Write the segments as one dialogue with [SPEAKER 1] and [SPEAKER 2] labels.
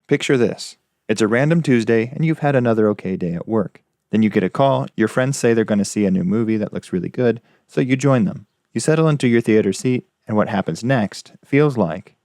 [SPEAKER 1] Picture this. It's a random Tuesday, and you've had another okay day at work. Then you get a call, your friends say they're going to see a new movie that looks really good, so you join them. You settle into your theater seat, and what happens next feels like...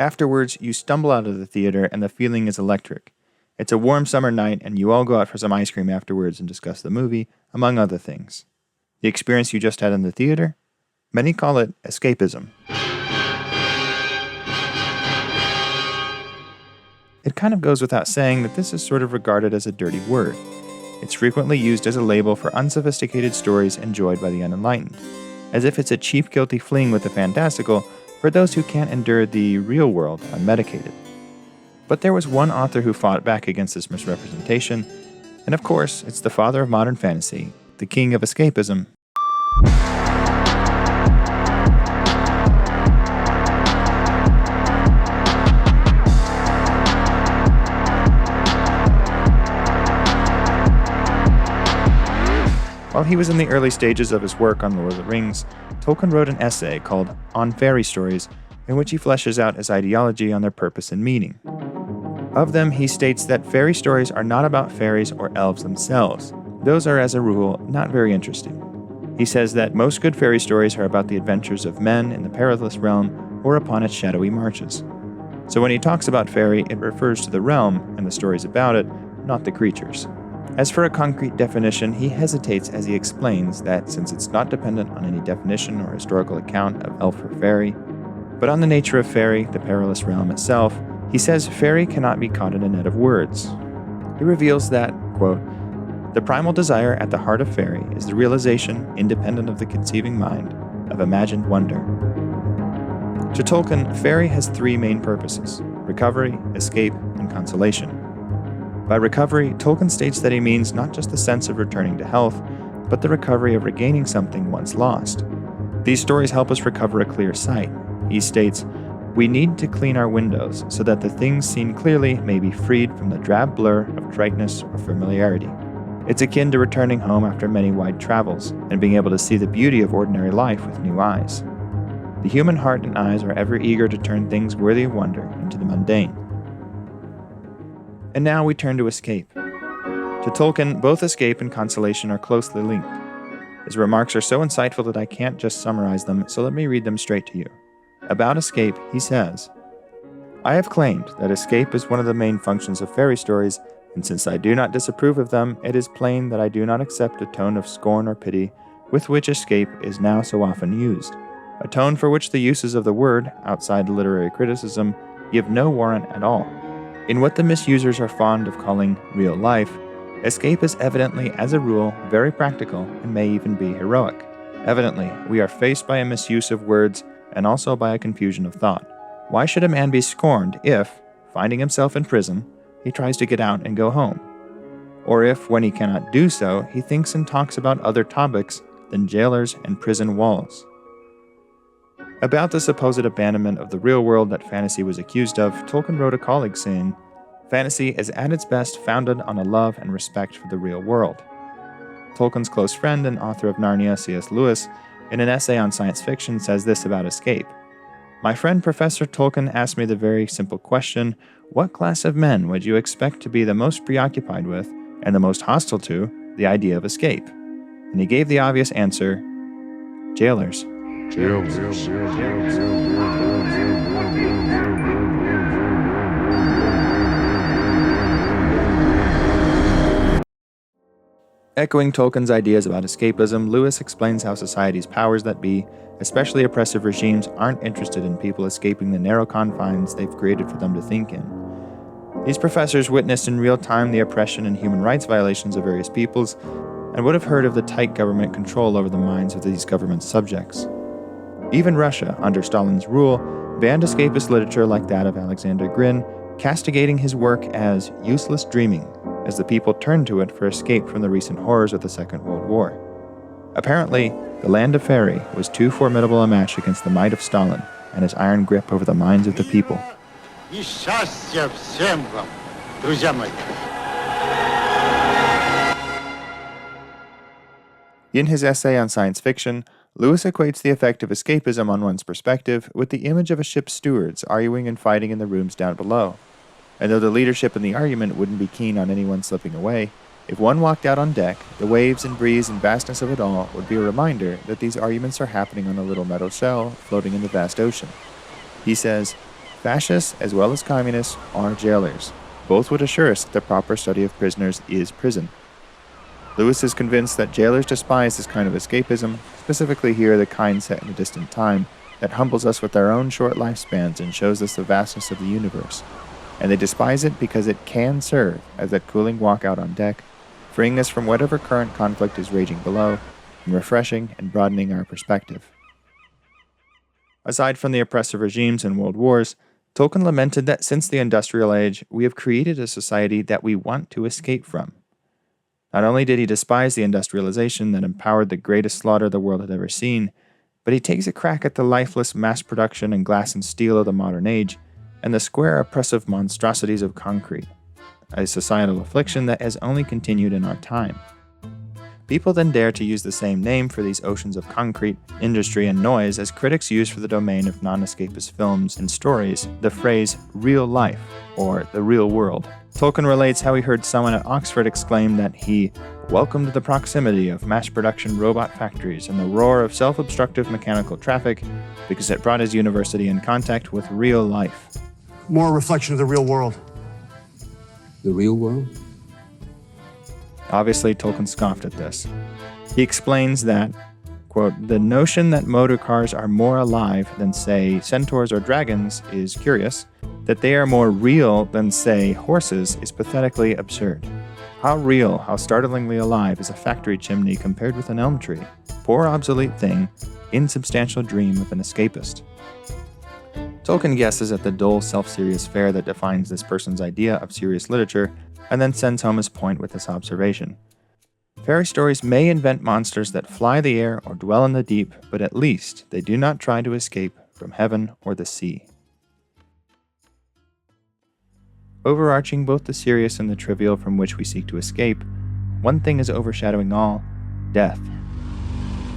[SPEAKER 1] Afterwards, you stumble out of the theater and the feeling is electric. It's a warm summer night and you all go out for some ice cream afterwards and discuss the movie, among other things. The experience you just had in the theater? Many call it escapism. It kind of goes without saying that this is sort of regarded as a dirty word. It's frequently used as a label for unsophisticated stories enjoyed by the unenlightened, as if it's a cheap, guilty fling with the fantastical for those who can't endure the real world unmedicated. But there was one author who fought back against this misrepresentation, and of course, it's the father of modern fantasy, the king of escapism. While he was in the early stages of his work on Lord of the Rings, Tolkien wrote an essay called On Fairy Stories, in which he fleshes out his ideology on their purpose and meaning. Of them, he states that fairy stories are not about fairies or elves themselves. Those are, as a rule, not very interesting. He says that most good fairy stories are about the adventures of men in the perilous realm or upon its shadowy marches. So when he talks about fairy, it refers to the realm and the stories about it, not the creatures. As for a concrete definition, he hesitates as he explains that since it's not dependent on any definition or historical account of elf or fairy, but on the nature of fairy, the perilous realm itself, he says fairy cannot be caught in a net of words. He reveals that, quote, the primal desire at the heart of fairy is the realization, independent of the conceiving mind, of imagined wonder. To Tolkien, fairy has three main purposes: recovery, escape, and consolation. By recovery, Tolkien states that he means not just the sense of returning to health, but the recovery of regaining something once lost. These stories help us recover a clear sight. He states, we need to clean our windows so that the things seen clearly may be freed from the drab blur of triteness or familiarity. It's akin to returning home after many wide travels and being able to see the beauty of ordinary life with new eyes. The human heart and eyes are ever eager to turn things worthy of wonder into the mundane. And now we turn to escape. To Tolkien, both escape and consolation are closely linked. His remarks are so insightful that I can't just summarize them, so let me read them straight to you. About escape, he says, I have claimed that escape is one of the main functions of fairy stories, and since I do not disapprove of them, it is plain that I do not accept a tone of scorn or pity with which escape is now so often used, a tone for which the uses of the word, outside literary criticism, give no warrant at all. In what the misusers are fond of calling real life, escape is evidently, as a rule, very practical and may even be heroic. Evidently, we are faced by a misuse of words and also by a confusion of thought. Why should a man be scorned if, finding himself in prison, he tries to get out and go home? Or if, when he cannot do so, he thinks and talks about other topics than jailers and prison walls? About the supposed abandonment of the real world that fantasy was accused of, Tolkien wrote a colleague saying, fantasy is at its best founded on a love and respect for the real world. Tolkien's close friend and author of Narnia, C.S. Lewis, in an essay on science fiction, says this about escape. My friend Professor Tolkien asked me the very simple question, what class of men would you expect to be the most preoccupied with and the most hostile to the idea of escape? And he gave the obvious answer, jailers. Echoing Tolkien's ideas about escapism, Lewis explains how society's powers that be, especially oppressive regimes, aren't interested in people escaping the narrow confines they've created for them to think in. These professors witnessed in real time the oppression and human rights violations of various peoples, and would have heard of the tight government control over the minds of these government subjects. Even Russia, under Stalin's rule, banned escapist literature like that of Alexander Grin, castigating his work as useless dreaming, as the people turned to it for escape from the recent horrors of the Second World War. Apparently, the land of Faerie was too formidable a match against the might of Stalin and his iron grip over the minds of the people.
[SPEAKER 2] И счастья всем вам, друзья мои.
[SPEAKER 1] In his essay on science fiction, Lewis equates the effect of escapism on one's perspective with the image of a ship's stewards arguing and fighting in the rooms down below. And though the leadership in the argument wouldn't be keen on anyone slipping away, if one walked out on deck, the waves and breeze and vastness of it all would be a reminder that these arguments are happening on a little metal shell floating in the vast ocean. He says, fascists as well as communists are jailers. Both would assure us that the proper study of prisoners is prison. Lewis is convinced that jailers despise this kind of escapism, specifically here the kind set in a distant time, that humbles us with our own short lifespans and shows us the vastness of the universe. And they despise it because it can serve as that cooling walk out on deck, freeing us from whatever current conflict is raging below, and refreshing and broadening our perspective. Aside from the oppressive regimes and world wars, Tolkien lamented that since the Industrial Age, we have created a society that we want to escape from. Not only did he despise the industrialization that empowered the greatest slaughter the world had ever seen, but he takes a crack at the lifeless mass production in glass and steel of the modern age, and the square oppressive monstrosities of concrete, a societal affliction that has only continued in our time. People then dare to use the same name for these oceans of concrete, industry, and noise as critics use for the domain of non-escapist films and stories the phrase real life, or the real world. Tolkien relates how he heard someone at Oxford exclaim that he welcomed the proximity of mass production robot factories and the roar of self-obstructive mechanical traffic because it brought his university in contact with real life.
[SPEAKER 3] More a reflection of the real world.
[SPEAKER 4] The real world?
[SPEAKER 1] Obviously, Tolkien scoffed at this. He explains that, quote, the notion that motor cars are more alive than, say, centaurs or dragons is curious. That they are more real than, say, horses is pathetically absurd. How real, how startlingly alive is a factory chimney compared with an elm tree? Poor obsolete thing, insubstantial dream of an escapist. Tolkien guesses at the dull, self-serious fare that defines this person's idea of serious literature, and then sends home his point with this observation. Fairy stories may invent monsters that fly the air or dwell in the deep, but at least they do not try to escape from heaven or the sea. Overarching both the serious and the trivial from which we seek to escape, one thing is overshadowing all: death.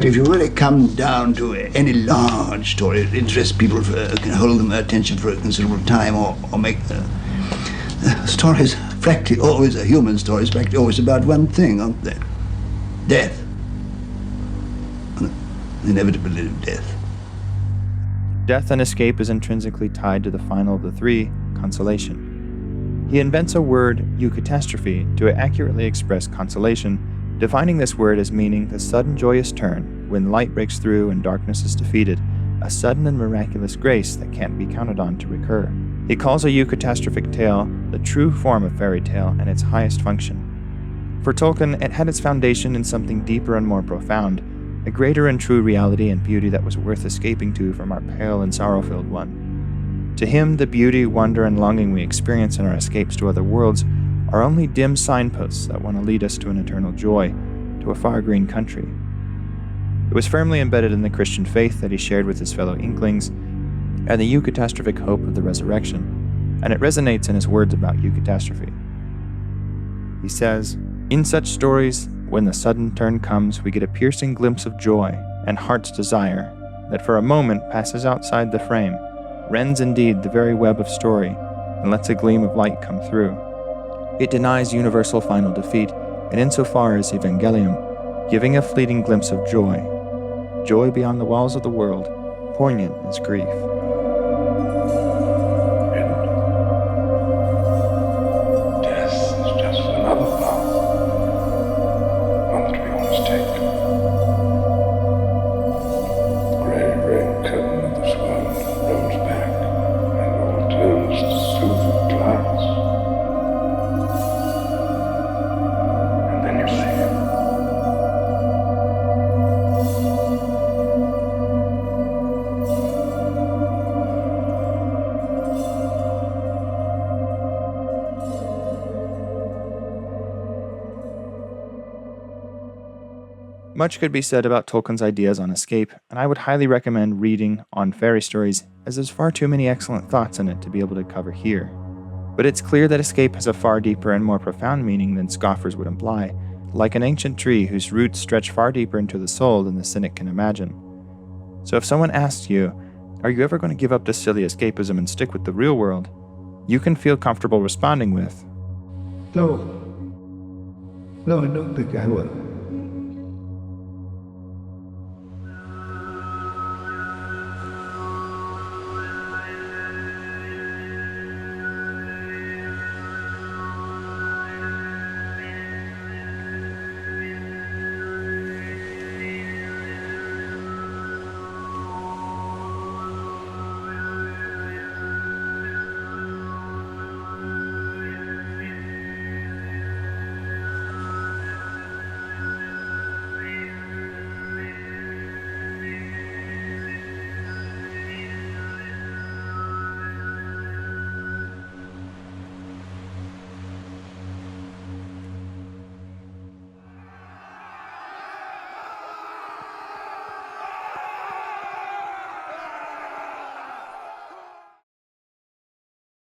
[SPEAKER 5] If you really come down to any large story that interests people, can hold them attention for a considerable time, or make the stories practically always, a human story is practically always about one thing, aren't they? Death. And the inevitability of death.
[SPEAKER 1] Death and escape is intrinsically tied to the final of the three, consolation. He invents a word, eucatastrophe, to accurately express consolation, defining this word as meaning the sudden joyous turn when light breaks through and darkness is defeated, a sudden and miraculous grace that can't be counted on to recur. He calls a eucatastrophic tale the true form of fairy tale and its highest function. For Tolkien, it had its foundation in something deeper and more profound, a greater and true reality and beauty that was worth escaping to from our pale and sorrow-filled one. To him, the beauty, wonder, and longing we experience in our escapes to other worlds are only dim signposts that want to lead us to an eternal joy, to a far green country. It was firmly embedded in the Christian faith that he shared with his fellow Inklings, and the eucatastrophic hope of the resurrection, and it resonates in his words about eucatastrophe. He says, in such stories, when the sudden turn comes, we get a piercing glimpse of joy and heart's desire that for a moment passes outside the frame, rends indeed the very web of story, and lets a gleam of light come through. It denies universal final defeat, and insofar as Evangelium, giving a fleeting glimpse of joy, joy beyond the walls of the world, poignant as grief.
[SPEAKER 4] Death is just another path, one that we all must take. The grey red curtain of this world rolls back, and all turns to silver clouds. And then you see him.
[SPEAKER 1] Much could be said about Tolkien's ideas on escape, and I would highly recommend reading On Fairy Stories, as there's far too many excellent thoughts in it to be able to cover here. But it's clear that escape has a far deeper and more profound meaning than scoffers would imply, like an ancient tree whose roots stretch far deeper into the soul than the cynic can imagine. So if someone asks you, are you ever going to give up this silly escapism and stick with the real world? You can feel comfortable responding with,
[SPEAKER 4] No, I don't think I will.